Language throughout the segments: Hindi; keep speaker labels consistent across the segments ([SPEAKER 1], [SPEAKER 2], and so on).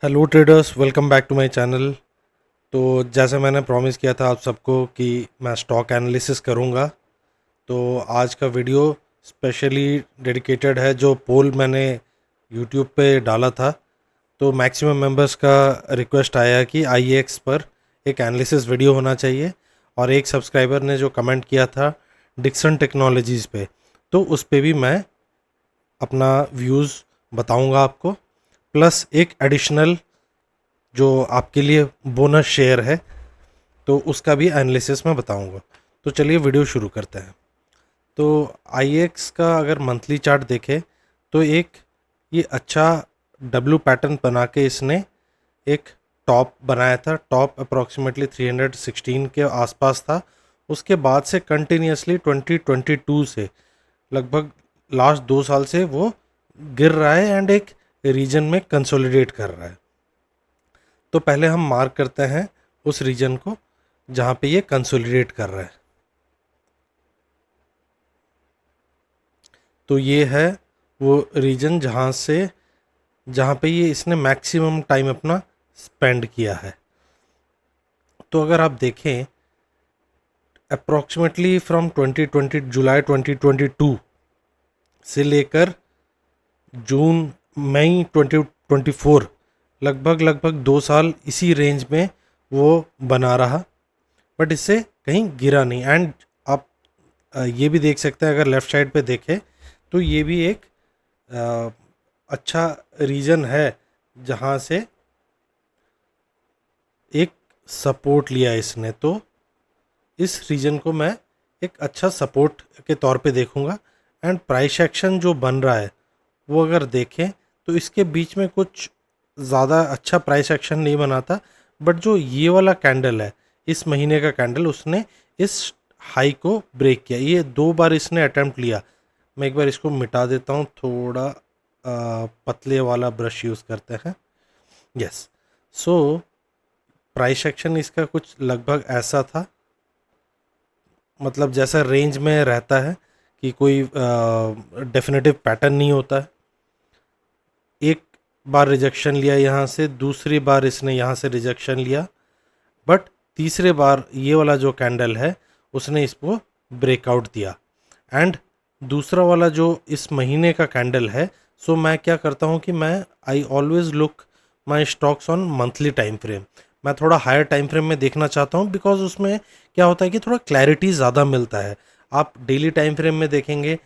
[SPEAKER 1] Hello traders, welcome back to my channel. तो जैसे मैंने प्रॉमिस किया था आप सबको कि मैं स्टॉक एनालिसिस करूंगा, तो आज का वीडियो स्पेशली डेडिकेटेड है। जो पोल मैंने यूट्यूब पे डाला था, तो मैक्सिमम मेंबर्स का रिक्वेस्ट आया कि आईएक्स पर एक एनालिसिस वीडियो होना चाहिए, और एक सब्सक्राइबर ने जो कमेंट किया था डिक्सन टेक्नोलॉजीज़ पे, तो उस पे भी मैं अपना व्यूज़ बताऊंगा आपको। प्लस एक एडिशनल जो आपके लिए बोनस शेयर है, तो उसका भी एनालिसिस मैं बताऊंगा। तो चलिए वीडियो शुरू करते हैं। तो आईएक्स का अगर मंथली चार्ट देखें, तो एक ये अच्छा डब्ल्यू पैटर्न बना के इसने एक टॉप बनाया था। टॉप अप्रॉक्सीमेटली 316 के आसपास था। उसके बाद से कंटिन्यूसली 2022 से लगभग लास्ट 2 साल से वो गिर रहा है एंड एक रीजन में कंसोलिडेट कर रहा है। तो पहले हम मार्क करते हैं उस रीजन को जहाँ पे ये कंसोलिडेट कर रहा है। तो ये है वो रीजन जहाँ पे ये इसने मैक्सिमम टाइम अपना स्पेंड किया है। तो अगर आप देखें अप्रॉक्सीमेटली फ्रॉम 2020 जुलाई 2022 से लेकर जून मई 2024, लगभग 2 साल इसी रेंज में वो बना रहा, बट इससे कहीं गिरा नहीं। एंड आप ये भी देख सकते हैं, अगर लेफ़्ट साइड पे देखें तो ये भी एक अ, अच्छा रीजन है जहाँ से एक सपोर्ट लिया इसने। तो इस रीजन को मैं एक अच्छा सपोर्ट के तौर पे देखूंगा। एंड प्राइस एक्शन जो बन रहा है वो अगर देखें तो इसके बीच में कुछ ज़्यादा अच्छा प्राइस एक्शन नहीं बना था, बट जो ये वाला कैंडल है, इस महीने का कैंडल, उसने इस हाई को ब्रेक किया। ये 2 बार इसने अटेम्प्ट लिया। मैं एक बार इसको मिटा देता हूँ, थोड़ा पतले वाला ब्रश यूज़ करते हैं। यस। सो प्राइस एक्शन इसका कुछ लगभग ऐसा था, मतलब जैसा रेंज में रहता है कि कोई डेफिनेटिव पैटर्न नहीं होता है। एक बार रिजेक्शन लिया यहाँ से, दूसरी बार इसने यहाँ से रिजेक्शन लिया, बट तीसरे बार ये वाला जो कैंडल है उसने इसको ब्रेकआउट दिया। एंड दूसरा वाला जो इस महीने का कैंडल है, सो मैं क्या करता हूँ कि मैं I always look my stocks on monthly time frame. मैं थोड़ा हायर टाइम फ्रेम में देखना चाहता हूँ, बिकॉज उसमें क्या होता है कि थोड़ा क्लैरिटी ज़्यादा मिलता है। आप डेली टाइम फ्रेम में देखेंगे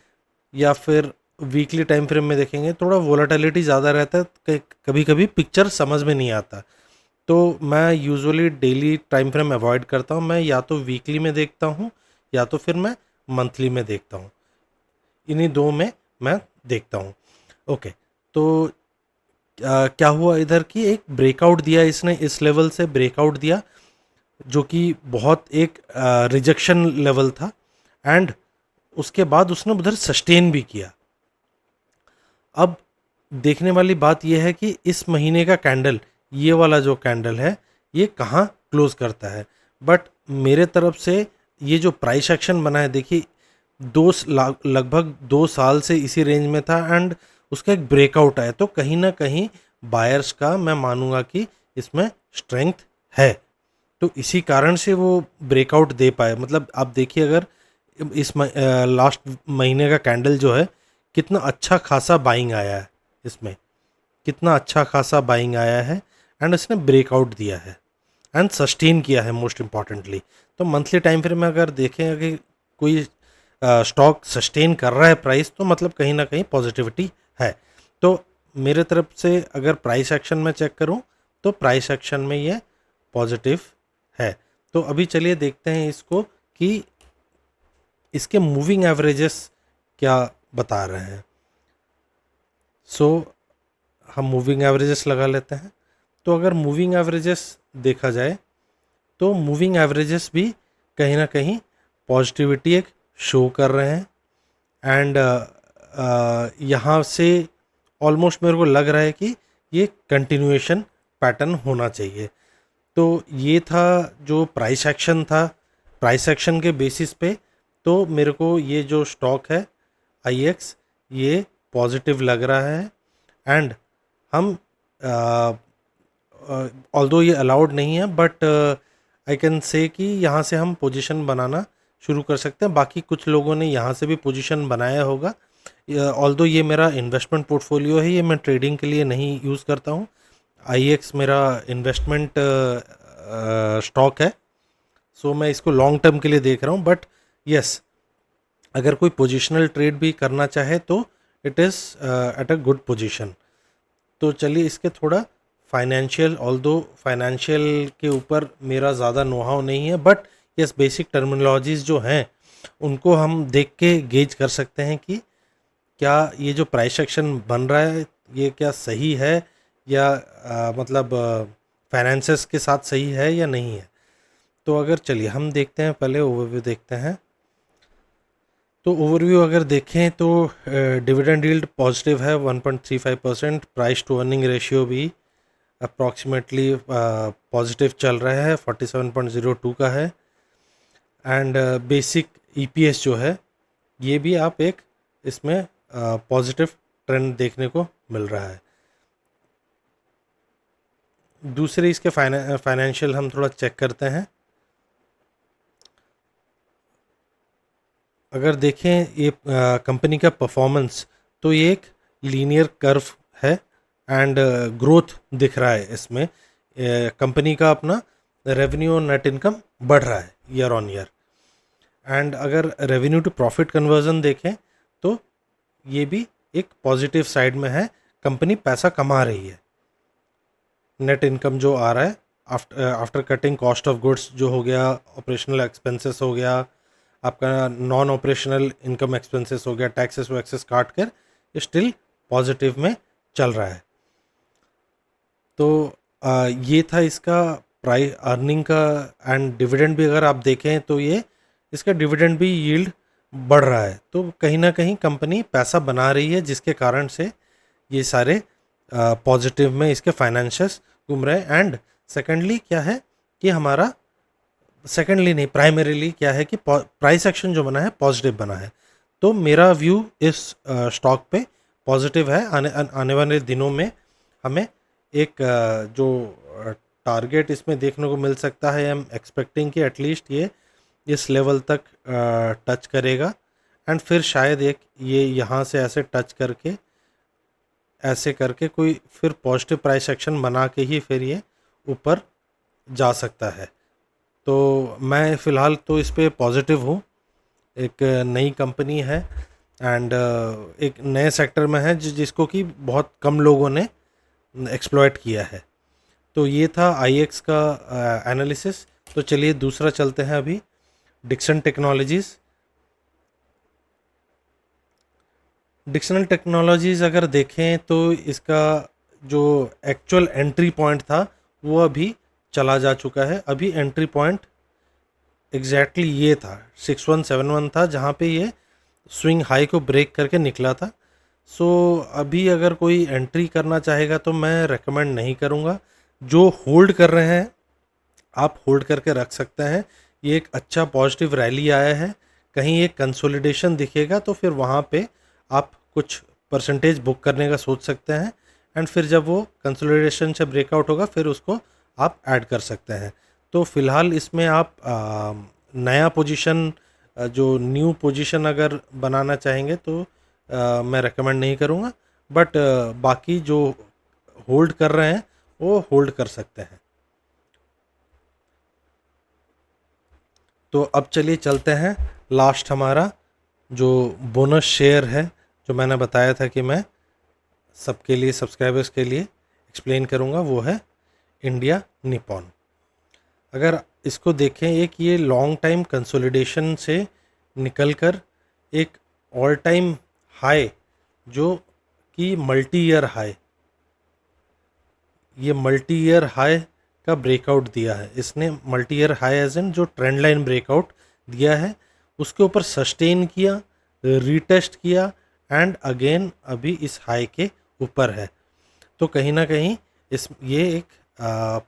[SPEAKER 1] या फिर वीकली टाइम फ्रेम में देखेंगे, थोड़ा वोलेटिलिटी ज़्यादा रहता है, कभी कभी पिक्चर समझ में नहीं आता। तो मैं usually daily time frame avoid करता हूँ। मैं या तो वीकली में देखता हूँ या तो फिर मैं मंथली में देखता हूँ। इन्हीं दो में मैं देखता हूँ। ओके। तो क्या हुआ इधर की एक ब्रेकआउट दिया इसने, इस लेवल से ब्रेकआउट दिया, जो कि बहुत एक रिजेक्शन लेवल था। एंड उसके बाद उसने उधर सस्टेन भी किया। अब देखने वाली बात यह है कि इस महीने का कैंडल, ये वाला जो कैंडल है, ये कहाँ क्लोज करता है। बट मेरे तरफ से ये जो प्राइस एक्शन बना है, देखिए लगभग 2 साल से इसी रेंज में था, एंड उसका एक ब्रेकआउट आया, तो कहीं ना कहीं बायर्स का मैं मानूंगा कि इसमें स्ट्रेंथ है। तो इसी कारण से वो ब्रेकआउट दे पाए। मतलब आप देखिए, अगर इस लास्ट महीने का कैंडल जो है, कितना अच्छा खासा बाइंग आया है इसमें, कितना अच्छा खासा बाइंग आया है, एंड इसने ब्रेकआउट दिया है एंड सस्टेन किया है मोस्ट इम्पॉर्टेंटली। तो मंथली टाइम फ्रेम में अगर देखें कि कोई स्टॉक सस्टेन कर रहा है प्राइस, तो मतलब कहीं ना कहीं पॉजिटिविटी है। तो मेरे तरफ से अगर प्राइस एक्शन में चेक करूं, तो प्राइस एक्शन में ये पॉजिटिव है। तो अभी चलिए देखते हैं इसको कि इसके मूविंग एवरेजेस क्या बता रहे हैं। सो हम मूविंग एवरेजेस लगा लेते हैं। तो अगर मूविंग एवरेजेस देखा जाए, तो मूविंग एवरेजेस भी कहीं ना कहीं पॉजिटिविटी एक शो कर रहे हैं। एंड यहाँ से ऑलमोस्ट मेरे को लग रहा है कि ये कंटिन्यूएशन पैटर्न होना चाहिए। तो ये था जो प्राइस एक्शन था। प्राइस एक्शन के बेसिस पे तो मेरे को ये जो स्टॉक है आईएक्स, ये पॉजिटिव लग रहा है। एंड हम ऑल्दो ये अलाउड नहीं है, बट आई कैन से कि यहाँ से हम पोजीशन बनाना शुरू कर सकते हैं। बाकी कुछ लोगों ने यहाँ से भी पोजीशन बनाया होगा। ऑल्दो ये मेरा इन्वेस्टमेंट पोर्टफोलियो है, ये मैं ट्रेडिंग के लिए नहीं यूज़ करता हूँ। IEX मेरा इन्वेस्टमेंट स्टॉक है, सो मैं इसको लॉन्ग टर्म के लिए देख रहा हूँ। बट यस, अगर कोई पोजिशनल ट्रेड भी करना चाहे तो it is at a good position. तो चलिए इसके थोड़ा फाइनेंशियल, ऑल्दो फाइनेंशियल के ऊपर मेरा ज़्यादा नोहाव नहीं है, बट यस बेसिक टर्मिनोलॉजीज़ जो हैं उनको हम देख के गेज कर सकते हैं कि क्या ये जो प्राइस एक्शन बन रहा है ये क्या सही है, या मतलब फाइनेंसेस के साथ सही है या नहीं है। तो अगर चलिए हम देखते हैं, पहले ओवरव्यू देखते हैं। तो ओवरव्यू अगर देखें तो डिविडेंड यील्ड पॉजिटिव है 1.35%, प्राइस टू अर्निंग रेशियो भी अप्रॉक्सीमेटली पॉजिटिव चल रहा है, 47.02 का है। एंड बेसिक EPS जो है ये भी आप एक इसमें पॉजिटिव ट्रेंड देखने को मिल रहा है। दूसरे इसके फाइनेंशियल हम थोड़ा चेक करते हैं। अगर देखें ये कंपनी का परफॉर्मेंस, तो ये एक लीनियर कर्व है एंड ग्रोथ दिख रहा है इसमें। कंपनी का अपना रेवेन्यू और नेट इनकम बढ़ रहा है ईयर ऑन ईयर। एंड अगर रेवेन्यू टू प्रॉफिट कन्वर्जन देखें तो ये भी एक पॉजिटिव साइड में है, कंपनी पैसा कमा रही है। नेट इनकम जो आ रहा है after cutting cost of goods जो हो गया, ऑपरेशनल एक्सपेंसेस हो गया, आपका नॉन ऑपरेशनल इनकम एक्सपेंसेस हो गया, टैक्सेस वैक्सेस काट कर स्टिल पॉजिटिव में चल रहा है। तो ये था इसका प्राइस अर्निंग का। एंड डिविडेंड भी अगर आप देखें तो ये इसका डिविडेंड भी यील्ड बढ़ रहा है, तो कहीं ना कहीं कंपनी पैसा बना रही है, जिसके कारण से ये सारे पॉजिटिव में इसके फाइनेंशियल्स घूम रहे हैं। एंड सेकेंडली क्या है कि हमारा, सेकेंडली नहीं प्राइमरीली क्या है कि प्राइस एक्शन जो बना है पॉजिटिव बना है। तो मेरा व्यू इस स्टॉक पे पॉजिटिव है। आने वाले दिनों में हमें एक जो टारगेट इसमें देखने को मिल सकता है, आई एम एक्सपेक्टिंग कि एटलीस्ट ये इस लेवल तक टच करेगा, एंड फिर शायद एक ये यहाँ से ऐसे टच करके ऐसे करके कोई फिर पॉजिटिव प्राइस एक्शन बना के ही फिर ये ऊपर जा सकता है। तो मैं फ़िलहाल तो इस पे पॉजिटिव हूँ। एक नई कंपनी है एंड एक नए सेक्टर में है जिसको कि बहुत कम लोगों ने एक्सप्लॉयट किया है। तो ये था IEX का एनालिसिस। तो चलिए दूसरा चलते हैं अभी, डिक्सन टेक्नोलॉजीज़। डिक्शनल टेक्नोलॉजीज़ अगर देखें तो इसका जो एक्चुअल एंट्री पॉइंट था वो अभी चला जा चुका है। अभी एंट्री पॉइंट एग्जैक्टली ये था 6171 था, जहाँ पे ये स्विंग हाई को ब्रेक करके निकला था। सो अभी अगर कोई एंट्री करना चाहेगा तो मैं रेकमेंड नहीं करूँगा। जो होल्ड कर रहे हैं आप होल्ड करके रख सकते हैं। ये एक अच्छा पॉजिटिव रैली आया है, कहीं एक कंसोलिडेशन दिखेगा तो फिर वहाँ पे आप कुछ परसेंटेज बुक करने का सोच सकते हैं, एंड फिर जब वो कंसोलिडेशन से ब्रेकआउट होगा फिर उसको आप ऐड कर सकते हैं। तो फ़िलहाल इसमें आप नया पोजीशन, जो न्यू पोजीशन अगर बनाना चाहेंगे तो मैं रेकमेंड नहीं करूँगा, बट बाकी जो होल्ड कर रहे हैं वो होल्ड कर सकते हैं। तो अब चलिए चलते हैं लास्ट, हमारा जो बोनस शेयर है जो मैंने बताया था कि मैं सबके लिए, सब्सक्राइबर्स के लिए एक्सप्लेन करूँगा, वो है इंडिया निपॉन। अगर इसको देखें, एक ये लॉन्ग टाइम कंसोलिडेशन से निकलकर एक ऑल टाइम हाई जो कि मल्टी ईयर हाई, ये मल्टी ईयर हाई का ब्रेकआउट दिया है इसने। Multi year high as an जो ट्रेंड लाइन ब्रेकआउट दिया है, उसके ऊपर सस्टेन किया, रीटेस्ट किया, एंड अगेन अभी इस हाई के ऊपर है। तो कहीं ना कहीं ये एक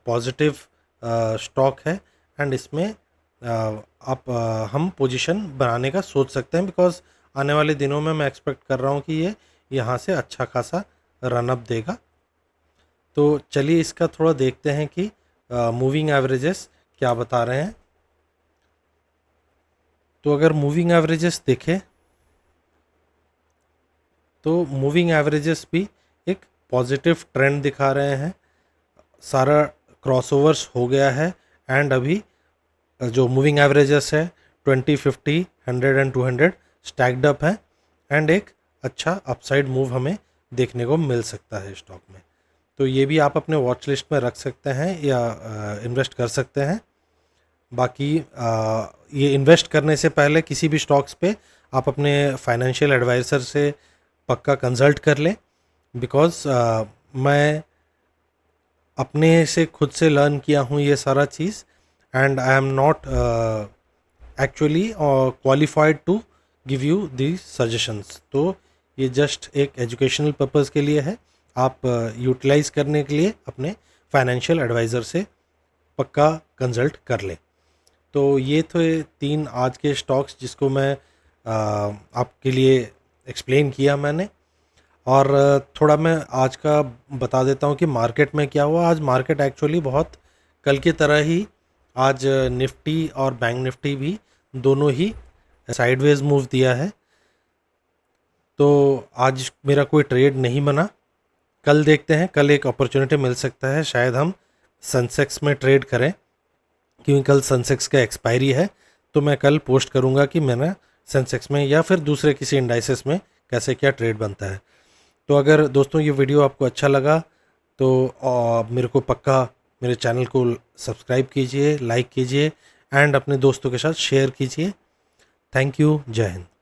[SPEAKER 1] पॉजिटिव स्टॉक है, एंड इसमें आप हम पोजीशन बनाने का सोच सकते हैं, बिकॉज आने वाले दिनों में मैं एक्सपेक्ट कर रहा हूँ कि ये यहाँ से अच्छा खासा रन अप देगा। तो चलिए इसका थोड़ा देखते हैं कि मूविंग एवरेजेस क्या बता रहे हैं। तो अगर मूविंग एवरेजेस देखें तो मूविंग एवरेजेस भी एक पॉजिटिव ट्रेंड दिखा रहे हैं। सारा क्रॉसओवर्स हो गया है एंड अभी जो मूविंग एवरेजेस है 20, 50, 100 एंड 200 स्टैक्ड अप है एंड एक अच्छा अपसाइड मूव हमें देखने को मिल सकता है स्टॉक में। तो ये भी आप अपने वॉच लिस्ट में रख सकते हैं या इन्वेस्ट कर सकते हैं। बाकी ये इन्वेस्ट करने से पहले किसी भी स्टॉक्स पे आप अपने फाइनेंशियल एडवाइज़र से पक्का कंसल्ट कर लें, बिकॉज़ मैं अपने से खुद से लर्न किया हूँ ये सारा चीज़ and I am not actually qualified to give you the suggestions. तो ये जस्ट एक एजुकेशनल पर्पज़ के लिए है, आप यूटिलाइज़ करने के लिए अपने फाइनेंशियल एडवाइज़र से पक्का कंसल्ट कर लें। तो ये थे 3 आज के स्टॉक्स जिसको मैं आपके लिए एक्सप्लेन किया मैंने। और थोड़ा मैं आज का बता देता हूँ कि मार्केट में क्या हुआ। आज मार्केट एक्चुअली बहुत कल की तरह ही आज निफ्टी और बैंक निफ्टी भी दोनों ही साइडवेज मूव दिया है। तो आज मेरा कोई ट्रेड नहीं बना। कल देखते हैं, कल एक अपॉर्चुनिटी मिल सकता है, शायद हम सेंसेक्स में ट्रेड करें क्योंकि कल सेंसेक्स का एक्सपायरी है। तो मैं कल पोस्ट करूंगा कि मैंने सेंसेक्स में या फिर दूसरे किसी इंडाइसेस में कैसे क्या ट्रेड बनता है। तो अगर दोस्तों ये वीडियो आपको अच्छा लगा तो मेरे को पक्का मेरे चैनल को सब्सक्राइब कीजिए, लाइक कीजिए एंड अपने दोस्तों के साथ शेयर कीजिए। Thank you. जय हिंद।